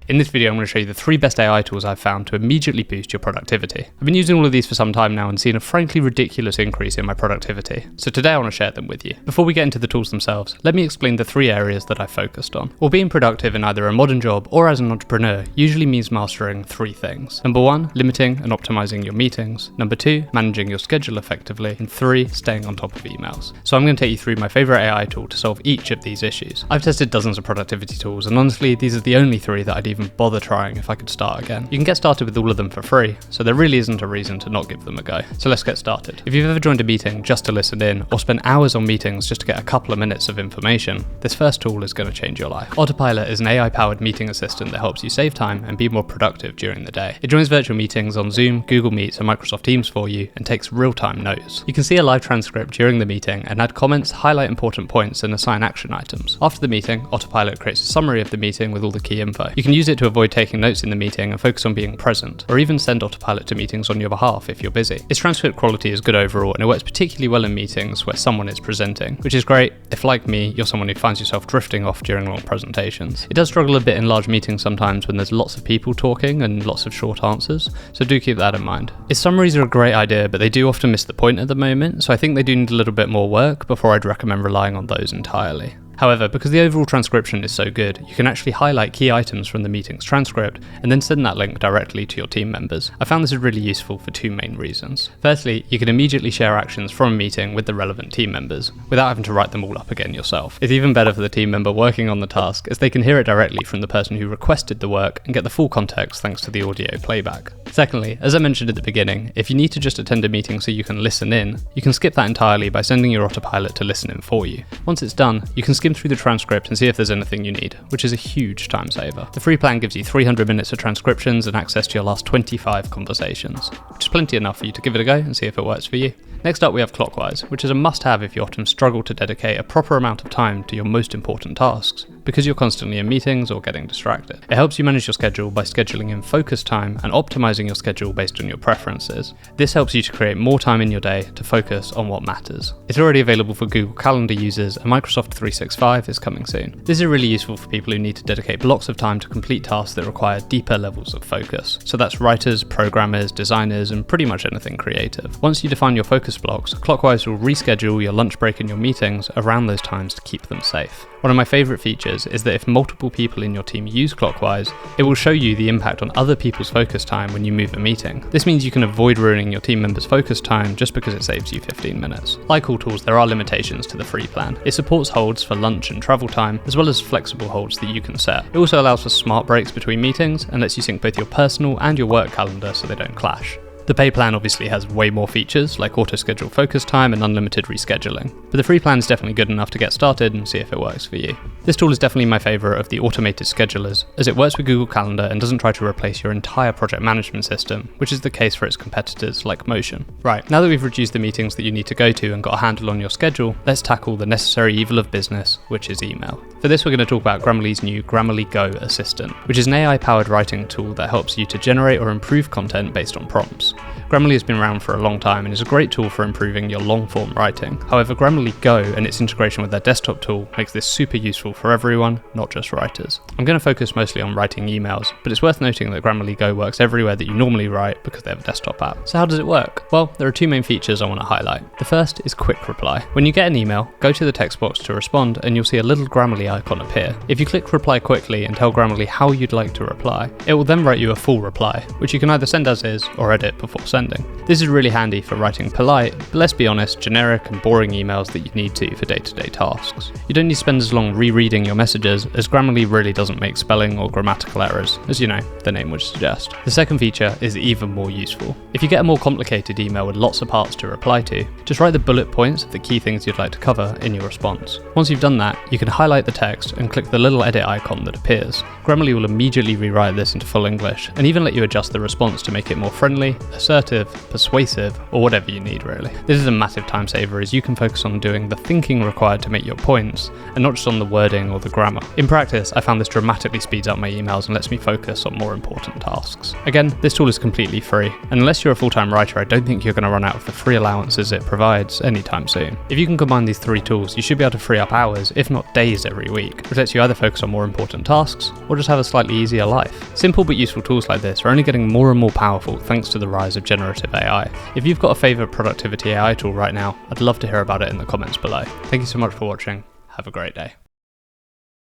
In this video, I'm going to show you the 3 best AI tools I've found to immediately boost your productivity. I've been using all of these for some time now and seen a frankly ridiculous increase in my productivity. So today I want to share them with you. Before we get into the tools themselves, let me explain the 3 areas that I've focused on. Well, being productive in either a modern job or as an entrepreneur usually means mastering 3 things. Number 1, limiting and optimizing your meetings. Number 2, managing your schedule effectively. And 3, staying on top of emails. So I'm going to take you through my favorite AI tool to solve each of these issues. I've tested dozens of productivity tools, and honestly, these are the only 3 that I'd even bother trying if I could start again. You can get started with all of them for free, so there really isn't a reason to not give them a go. So let's get started. If you've ever joined a meeting just to listen in, or spent hours on meetings just to get a couple of minutes of information, this first tool is going to change your life. Autopilot is an AI-powered meeting assistant that helps you save time and be more productive during the day. It joins virtual meetings on Zoom, Google Meets, and Microsoft Teams for you and takes real-time notes. You can see a live transcript during the meeting and add comments, highlight important points, and assign action items. After the meeting, Autopilot creates a summary of the meeting with all the key info. You can use it to avoid taking notes in the meeting and focus on being present, or even send Autopilot to meetings on your behalf if you're busy. Its transcript quality is good overall, and it works particularly well in meetings where someone is presenting, which is great if, like me, you're someone who finds yourself drifting off during long presentations. It does struggle a bit in large meetings sometimes when there's lots of people talking and lots of short answers, so do keep that in mind. Its summaries are a great idea, but they do often miss the point at the moment, so I think they do need a little bit more work before I'd recommend relying on those entirely. However, because the overall transcription is so good, you can actually highlight key items from the meeting's transcript and then send that link directly to your team members. I found this is really useful for 2 main reasons. Firstly, you can immediately share actions from a meeting with the relevant team members without having to write them all up again yourself. It's even better for the team member working on the task, as they can hear it directly from the person who requested the work and get the full context thanks to the audio playback. Secondly, as I mentioned at the beginning, if you need to just attend a meeting so you can listen in, you can skip that entirely by sending your Autopilot to listen in for you. Once it's done, you can skim through the transcript and see if there's anything you need, which is a huge time saver. The free plan gives you 300 minutes of transcriptions and access to your last 25 conversations, which is plenty enough for you to give it a go and see if it works for you. Next up we have Clockwise, which is a must-have if you often struggle to dedicate a proper amount of time to your most important tasks, because you're constantly in meetings or getting distracted. It helps you manage your schedule by scheduling in focus time and optimizing your schedule based on your preferences. This helps you to create more time in your day to focus on what matters. It's already available for Google Calendar users, and Microsoft 365 is coming soon. This is really useful for people who need to dedicate blocks of time to complete tasks that require deeper levels of focus. So that's writers, programmers, designers, and pretty much anything creative. Once you define your focus blocks, Clockwise will reschedule your lunch break and your meetings around those times to keep them safe. One of my favorite features is that if multiple people in your team use Clockwise, it will show you the impact on other people's focus time when you move a meeting. This means you can avoid ruining your team members' focus time just because it saves you 15 minutes. Like all tools, there are limitations to the free plan. It supports holds for lunch and travel time, as well as flexible holds that you can set. It also allows for smart breaks between meetings and lets you sync both your personal and your work calendar so they don't clash. The paid plan obviously has way more features, like auto-schedule focus time and unlimited rescheduling, but the free plan is definitely good enough to get started and see if it works for you. This tool is definitely my favourite of the automated schedulers, as it works with Google Calendar and doesn't try to replace your entire project management system, which is the case for its competitors like Motion. Right, now that we've reduced the meetings that you need to go to and got a handle on your schedule, let's tackle the necessary evil of business, which is email. For this, we're going to talk about Grammarly's new Grammarly Go Assistant, which is an AI-powered writing tool that helps you to generate or improve content based on prompts. Grammarly has been around for a long time and is a great tool for improving your long-form writing. However, Grammarly Go and its integration with their desktop tool makes this super useful for everyone, not just writers. I'm going to focus mostly on writing emails, but it's worth noting that Grammarly Go works everywhere that you normally write because they have a desktop app. So how does it work? Well, there are 2 main features I want to highlight. The first is quick reply. When you get an email, go to the text box to respond and you'll see a little Grammarly icon appear. If you click reply quickly and tell Grammarly how you'd like to reply, it will then write you a full reply, which you can either send as is or edit before sending. This is really handy for writing polite, but let's be honest, generic and boring emails that you need to for day-to-day tasks. You don't need to spend as long rereading your messages, as Grammarly really doesn't make spelling or grammatical errors, as you know, the name would suggest. The second feature is even more useful. If you get a more complicated email with lots of parts to reply to, just write the bullet points of the key things you'd like to cover in your response. Once you've done that, you can highlight the text and click the little edit icon that appears. Grammarly will immediately rewrite this into full English, and even let you adjust the response to make it more friendly, assertive, informative, persuasive, or whatever you need really. This is a massive time saver as you can focus on doing the thinking required to make your points, and not just on the wording or the grammar. In practice, I found this dramatically speeds up my emails and lets me focus on more important tasks. Again, this tool is completely free, and unless you're a full-time writer, I don't think you're going to run out of the free allowances it provides anytime soon. If you can combine these three tools, you should be able to free up hours, if not days every week, which lets you either focus on more important tasks, or just have a slightly easier life. Simple but useful tools like this are only getting more and more powerful thanks to the rise of generative AI. If you've got a favourite productivity AI tool right now, I'd love to hear about it in the comments below. Thank you so much for watching. Have a great day.